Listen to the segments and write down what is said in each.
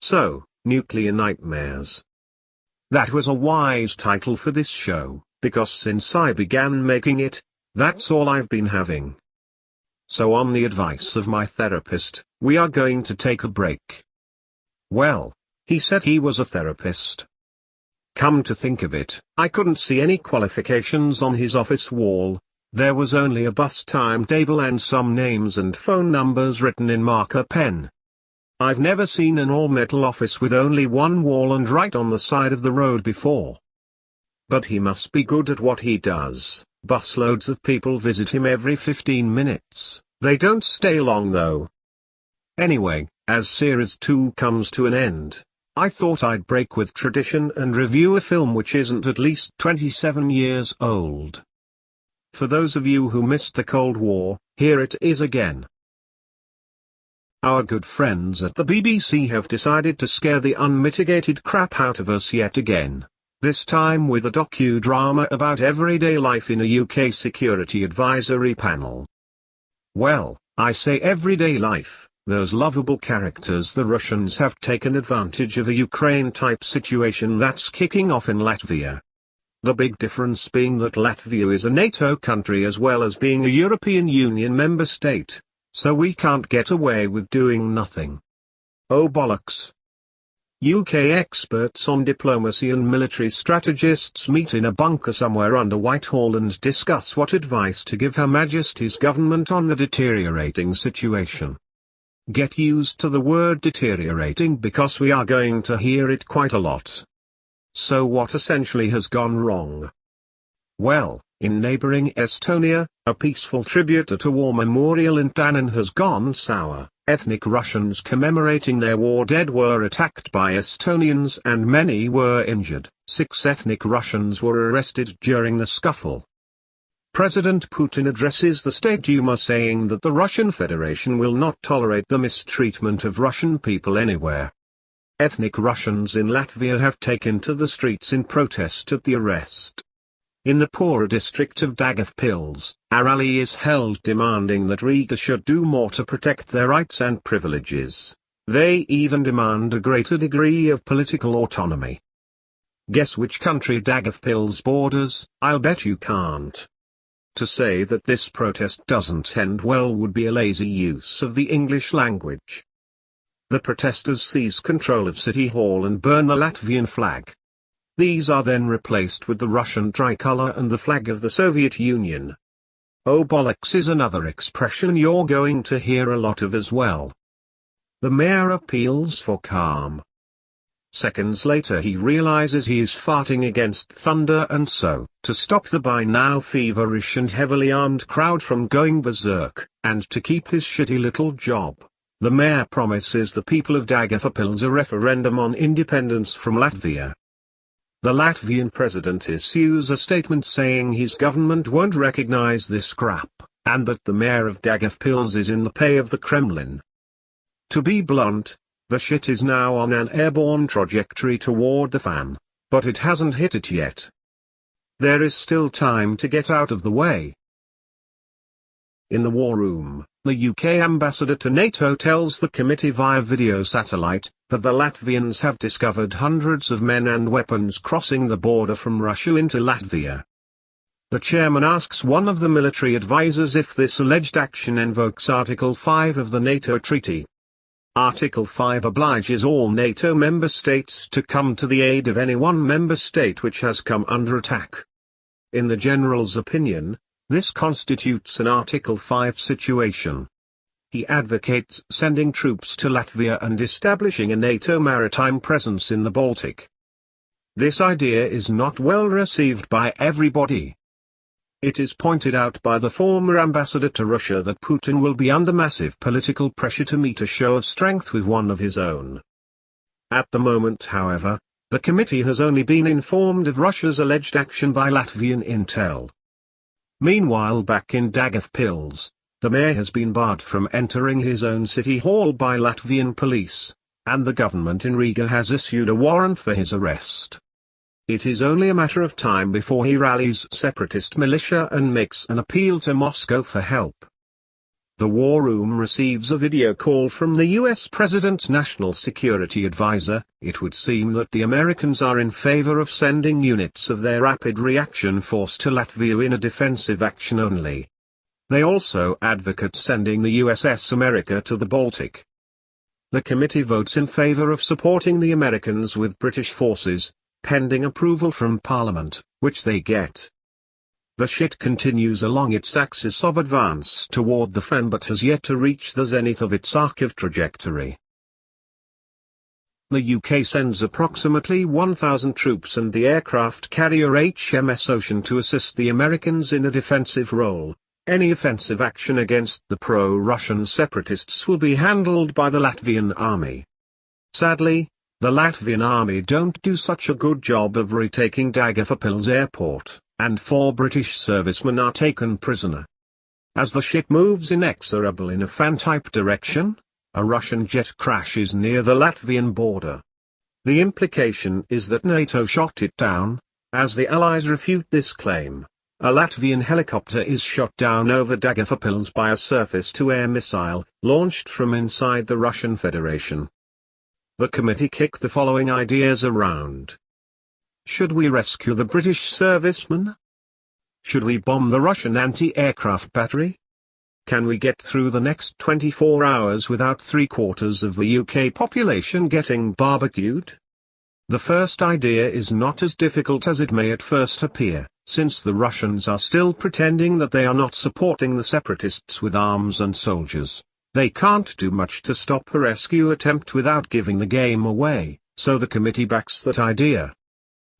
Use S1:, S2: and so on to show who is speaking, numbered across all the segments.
S1: So, Nuclear Nightmares. That was a wise title for this show, because since I began making it, that's all I've been having. So on the advice of my therapist, we are going to take a break. Well, he said he was a therapist. Come to think of it, I couldn't see any qualifications on his office wall. There was only a bus timetable and some names and phone numbers written in marker pen. I've never seen an all-metal office with only one wall and right on the side of the road before. But he must be good at what he does. Busloads of people visit him every 15 minutes, they don't stay long though. Anyway, as Series 2 comes to an end, I thought I'd break with tradition and review a film which isn't at least 27 years old. For those of you who missed the Cold War, here it is again. Our good friends at the BBC have decided to scare the unmitigated crap out of us yet again, this time with a docudrama about everyday life in a UK security advisory panel. Well, I say everyday life, those lovable characters. The Russians have taken advantage of a Ukraine-type situation that's kicking off in Latvia. The big difference being that Latvia is a NATO country as well as being a European Union member state. So we can't get away with doing nothing. Oh bollocks. UK experts on diplomacy and military strategists meet in a bunker somewhere under Whitehall and discuss what advice to give Her Majesty's government on the deteriorating situation. Get used to the word deteriorating because we are going to hear it quite a lot. So what essentially has gone wrong? Well, in neighboring Estonia, a peaceful tribute at a war memorial in Tallinn has gone sour. Ethnic Russians commemorating their war dead were attacked by Estonians and many were injured. 6 ethnic Russians were arrested during the scuffle. President Putin addresses the State Duma saying that the Russian Federation will not tolerate the mistreatment of Russian people anywhere. Ethnic Russians in Latvia have taken to the streets in protest at the arrest. In the poorer district of Daugavpils, a rally is held demanding that Riga should do more to protect their rights and privileges. They even demand a greater degree of political autonomy. Guess which country Daugavpils borders? I'll bet you can't. To say that this protest doesn't end well would be a lazy use of the English language. The protesters seize control of City Hall and burn the Latvian flag. These are then replaced with the Russian tricolour and the flag of the Soviet Union. Oh bollocks is another expression you're going to hear a lot of as well. The mayor appeals for calm. Seconds later he realizes he is farting against thunder, and so, to stop the by now feverish and heavily armed crowd from going berserk, and to keep his shitty little job, the mayor promises the people of Daugavpils a referendum on independence from Latvia. The Latvian president issues a statement saying his government won't recognize this crap, and that the mayor of Daugavpils is in the pay of the Kremlin. To be blunt, the shit is now on an airborne trajectory toward the fan, but it hasn't hit it yet. There is still time to get out of the way. In the war room, the UK ambassador to NATO tells the committee via video satellite that the Latvians have discovered hundreds of men and weapons crossing the border from Russia into Latvia. The chairman asks one of the military advisors if this alleged action invokes Article 5 of the NATO treaty. Article 5 obliges all NATO member states to come to the aid of any one member state which has come under attack. In the general's opinion, this constitutes an Article 5 situation. He advocates sending troops to Latvia and establishing a NATO maritime presence in the Baltic. This idea is not well received by everybody. It is pointed out by the former ambassador to Russia that Putin will be under massive political pressure to meet a show of strength with one of his own. At the moment, however, the committee has only been informed of Russia's alleged action by Latvian intel. Meanwhile, back in Daugavpils, the mayor has been barred from entering his own city hall by Latvian police, and the government in Riga has issued a warrant for his arrest. It is only a matter of time before he rallies separatist militia and makes an appeal to Moscow for help. The War Room receives a video call from the US President's National Security Advisor. It would seem that the Americans are in favor of sending units of their Rapid Reaction Force to Latvia in a defensive action only. They also advocate sending the USS America to the Baltic. The committee votes in favor of supporting the Americans with British forces, pending approval from Parliament, which they get. The shit continues along its axis of advance toward the fan but has yet to reach the zenith of its arc of trajectory. The UK sends approximately 1,000 troops and the aircraft carrier HMS Ocean to assist the Americans in a defensive role. Any offensive action against the pro-Russian separatists will be handled by the Latvian army. Sadly, the Latvian army don't do such a good job of retaking Daugavpils airport, and 4 British servicemen are taken prisoner. As the ship moves inexorable in a fan-type direction, a Russian jet crashes near the Latvian border. The implication is that NATO shot it down. As the Allies refute this claim, a Latvian helicopter is shot down over Daugavpils by a surface-to-air missile, launched from inside the Russian Federation. The committee kick the following ideas around. Should we rescue the British servicemen? Should we bomb the Russian anti-aircraft battery? Can we get through the next 24 hours without 3/4 of the UK population getting barbecued? The first idea is not as difficult as it may at first appear, since the Russians are still pretending that they are not supporting the separatists with arms and soldiers. They can't do much to stop a rescue attempt without giving the game away, so the committee backs that idea.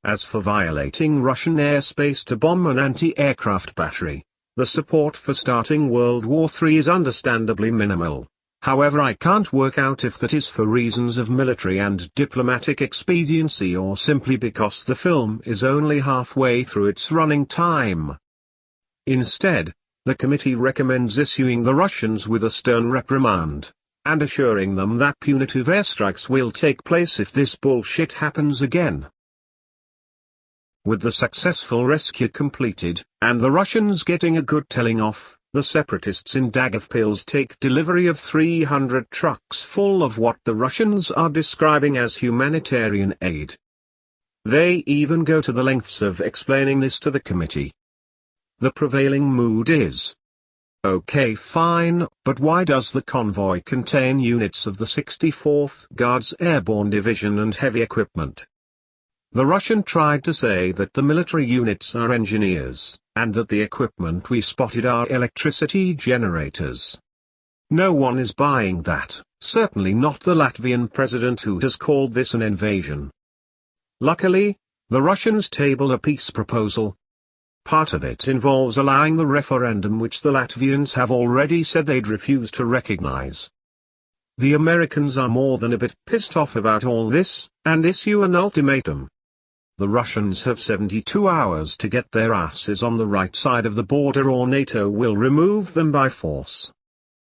S1: As for violating Russian airspace to bomb an anti-aircraft battery, the support for starting World War III is understandably minimal. However, I can't work out if that is for reasons of military and diplomatic expediency or simply because the film is only halfway through its running time. Instead, the committee recommends issuing the Russians with a stern reprimand, and assuring them that punitive airstrikes will take place if this bullshit happens again. With the successful rescue completed, and the Russians getting a good telling off, the separatists in Daugavpils take delivery of 300 trucks full of what the Russians are describing as humanitarian aid. They even go to the lengths of explaining this to the committee. The prevailing mood is, okay, fine, but why does the convoy contain units of the 64th Guards Airborne Division and heavy equipment? The Russian tried to say that the military units are engineers, and that the equipment we spotted are electricity generators. No one is buying that, certainly not the Latvian president who has called this an invasion. Luckily, the Russians table a peace proposal. Part of it involves allowing the referendum which the Latvians have already said they'd refuse to recognize. The Americans are more than a bit pissed off about all this, and issue an ultimatum. The Russians have 72 hours to get their asses on the right side of the border or NATO will remove them by force.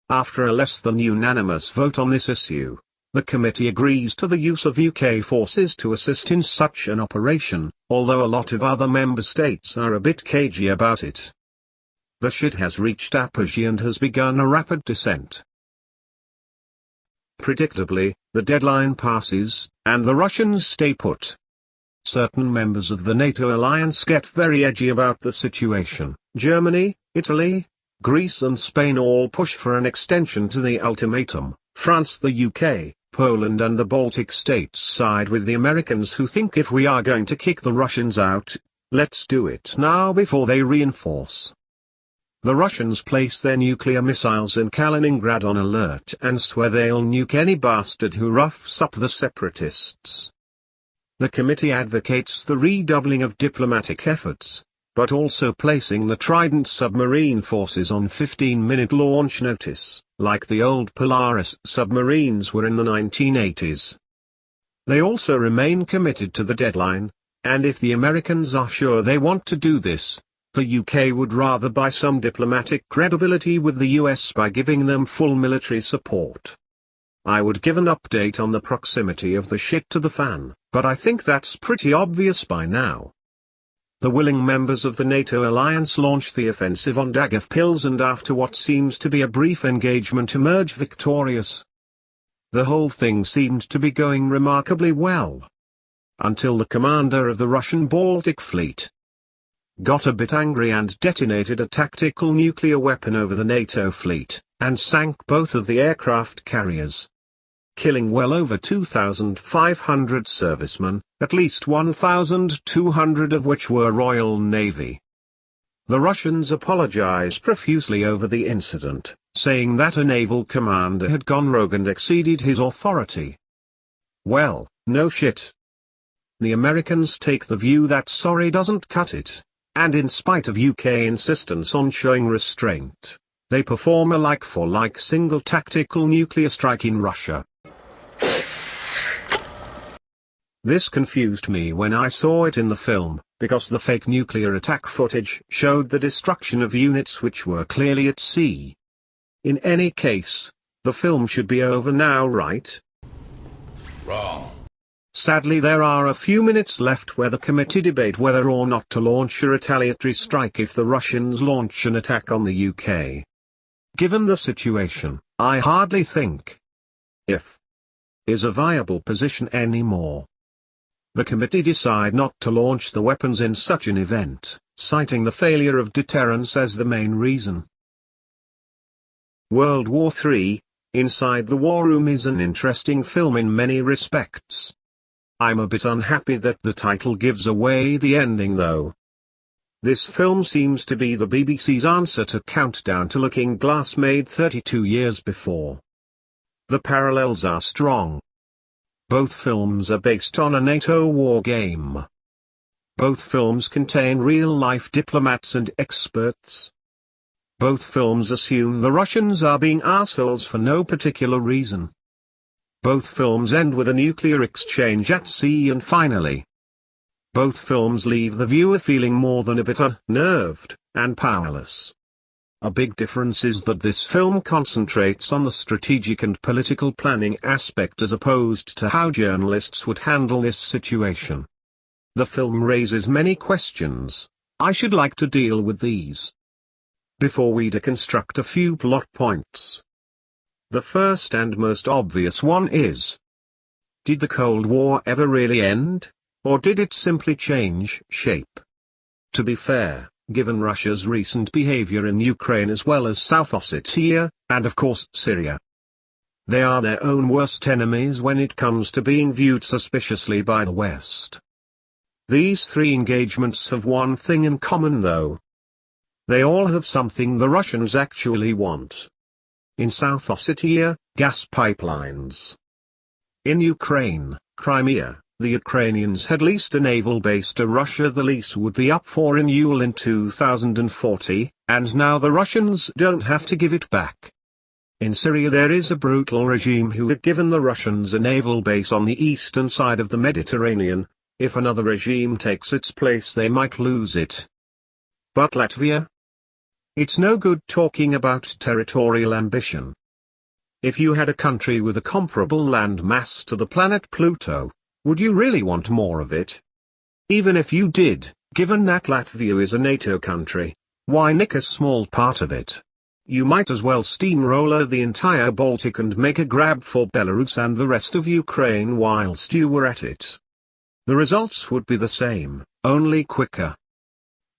S1: After a less than unanimous vote on this issue, the committee agrees to the use of UK forces to assist in such an operation, although a lot of other member states are a bit cagey about it. The shit has reached apogee and has begun a rapid descent. Predictably, the deadline passes, and the Russians stay put. Certain members of the NATO alliance get very edgy about the situation. Germany, Italy, Greece and Spain all push for an extension to the ultimatum. France, the UK, Poland and the Baltic states side with the Americans who think if we are going to kick the Russians out, let's do it now before they reinforce. The Russians place their nuclear missiles in Kaliningrad on alert and swear they'll nuke any bastard who roughs up the separatists. The committee advocates the redoubling of diplomatic efforts, but also placing the Trident submarine forces on 15-minute launch notice, like the old Polaris submarines were in the 1980s. They also remain committed to the deadline, and if the Americans are sure they want to do this, the UK would rather buy some diplomatic credibility with the US by giving them full military support. I would give an update on the proximity of the shit to the fan, but I think that's pretty obvious by now. The willing members of the NATO alliance launched the offensive on Daugavpils and after what seems to be a brief engagement emerged victorious. The whole thing seemed to be going remarkably well. Until the commander of the Russian Baltic Fleet got a bit angry and detonated a tactical nuclear weapon over the NATO fleet, and sank both of the aircraft carriers, killing well over 2,500 servicemen, at least 1,200 of which were Royal Navy. The Russians apologized profusely over the incident, saying that a naval commander had gone rogue and exceeded his authority. Well, no shit. The Americans take the view that sorry doesn't cut it, and in spite of UK insistence on showing restraint, they perform a like-for-like single tactical nuclear strike in Russia. This confused me when I saw it in the film, because the fake nuclear attack footage showed the destruction of units which were clearly at sea. In any case, the film should be over now, right?
S2: Wrong.
S1: Sadly, there are a few minutes left where the committee debate whether or not to launch a retaliatory strike if the Russians launch an attack on the UK. Given the situation, I hardly think if is a viable position anymore. The committee decide not to launch the weapons in such an event, citing the failure of deterrence as the main reason. World War III, Inside the War Room is an interesting film in many respects. I'm a bit unhappy that the title gives away the ending though. This film seems to be the BBC's answer to Countdown to Looking Glass, made 32 years before. The parallels are strong. Both films are based on a NATO war game. Both films contain real-life diplomats and experts. Both films assume the Russians are being assholes for no particular reason. Both films end with a nuclear exchange at sea, and finally, both films leave the viewer feeling more than a bit unnerved and powerless. A big difference is that this film concentrates on the strategic and political planning aspect as opposed to how journalists would handle this situation. The film raises many questions. I should like to deal with these before we deconstruct a few plot points. The first and most obvious one is: did the Cold War ever really end, or did it simply change shape? To be fair, given Russia's recent behavior in Ukraine as well as South Ossetia, and of course Syria, they are their own worst enemies when it comes to being viewed suspiciously by the West. These three engagements have one thing in common though. They all have something the Russians actually want. In South Ossetia, gas pipelines. In Ukraine, Crimea, the Ukrainians had leased a naval base to Russia. The lease would be up for renewal in 2040, and now the Russians don't have to give it back. In Syria there is a brutal regime who had given the Russians a naval base on the eastern side of the Mediterranean. If another regime takes its place they might lose it. But Latvia? It's no good talking about territorial ambition. If you had a country with a comparable land mass to the planet Pluto, would you really want more of it? Even if you did, given that Latvia is a NATO country, why nick a small part of it? You might as well steamroller the entire Baltic and make a grab for Belarus and the rest of Ukraine whilst you were at it. The results would be the same, only quicker.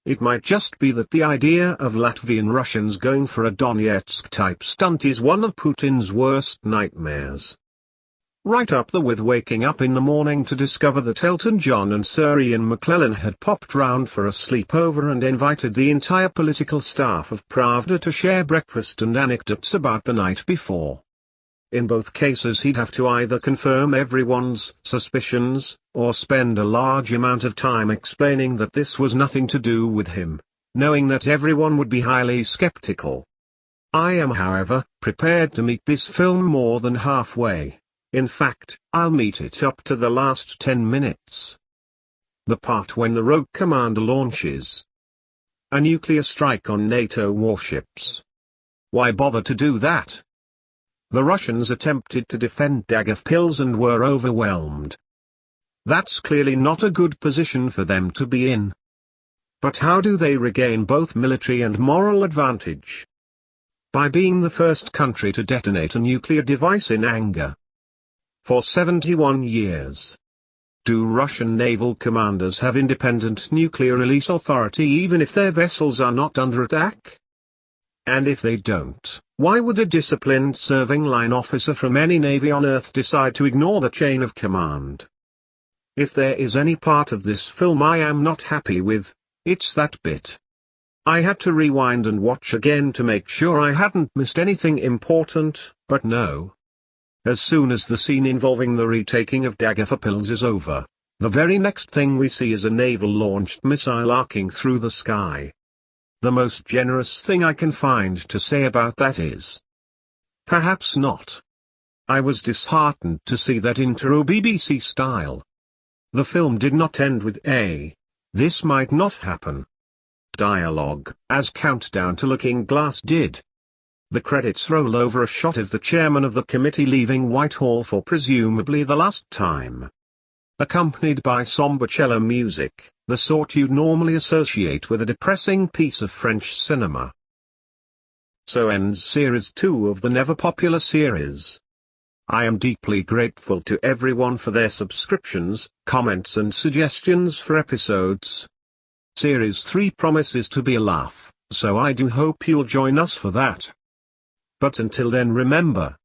S1: It might just be that the idea of Latvian Russians going for a Donetsk-type stunt is one of Putin's worst nightmares. Right up there with waking up in the morning to discover that Elton John and Sir Ian McClellan had popped round for a sleepover and invited the entire political staff of Pravda to share breakfast and anecdotes about the night before. In both cases he'd have to either confirm everyone's suspicions, or spend a large amount of time explaining that this was nothing to do with him, knowing that everyone would be highly skeptical. I am, however, prepared to meet this film more than halfway. In fact, I'll meet it up to the last 10 minutes. The part when the rogue commander launches a nuclear strike on NATO warships. Why bother to do that? The Russians attempted to defend Daugavpils and were overwhelmed. That's clearly not a good position for them to be in. But how do they regain both military and moral advantage? By being the first country to detonate a nuclear device in anger. For 71 years. Do Russian naval commanders have independent nuclear release authority even if their vessels are not under attack? And if they don't, why would a disciplined serving line officer from any navy on Earth decide to ignore the chain of command? If there is any part of this film I am not happy with, it's that bit. I had to rewind and watch again to make sure I hadn't missed anything important, but no. As soon as the scene involving the retaking of Daguerreopils is over, the very next thing we see is a naval-launched missile arcing through the sky. The most generous thing I can find to say about that is, perhaps not. I was disheartened to see that intro BBC style. The film did not end with a "this might not happen" dialogue, as Countdown to Looking Glass did. The credits roll over a shot of the chairman of the committee leaving Whitehall for presumably the last time. Accompanied by somber cello music, the sort you'd normally associate with a depressing piece of French cinema. So ends Series 2 of the never-popular series. I am deeply grateful to everyone for their subscriptions, comments and suggestions for episodes. Series 3 promises to be a laugh, so I do hope you'll join us for that. But until then, remember.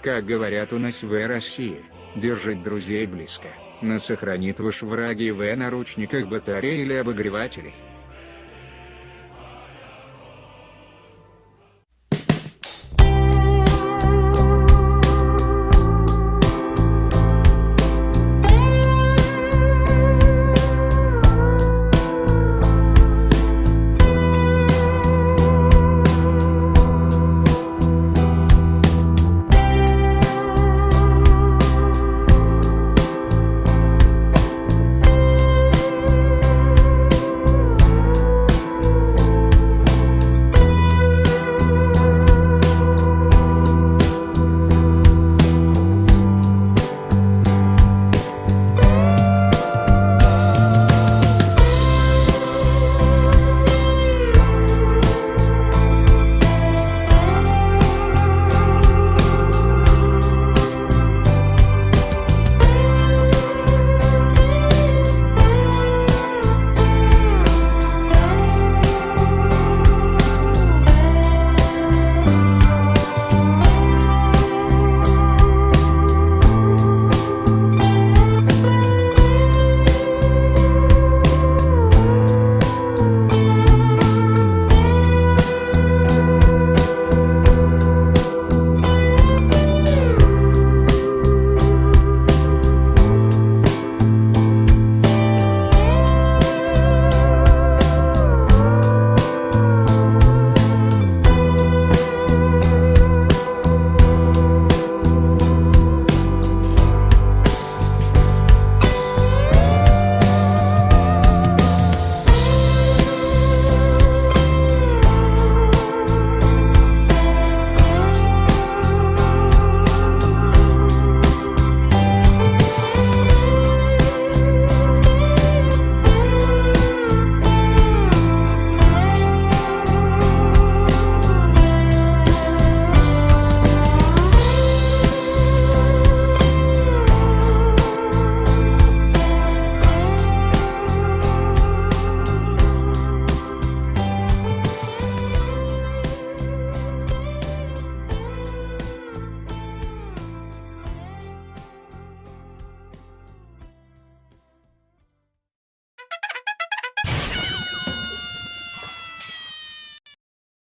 S3: Как говорят у нас в России, держать друзей близко, нас сохранит в швраге в наручниках батареи или обогревателей.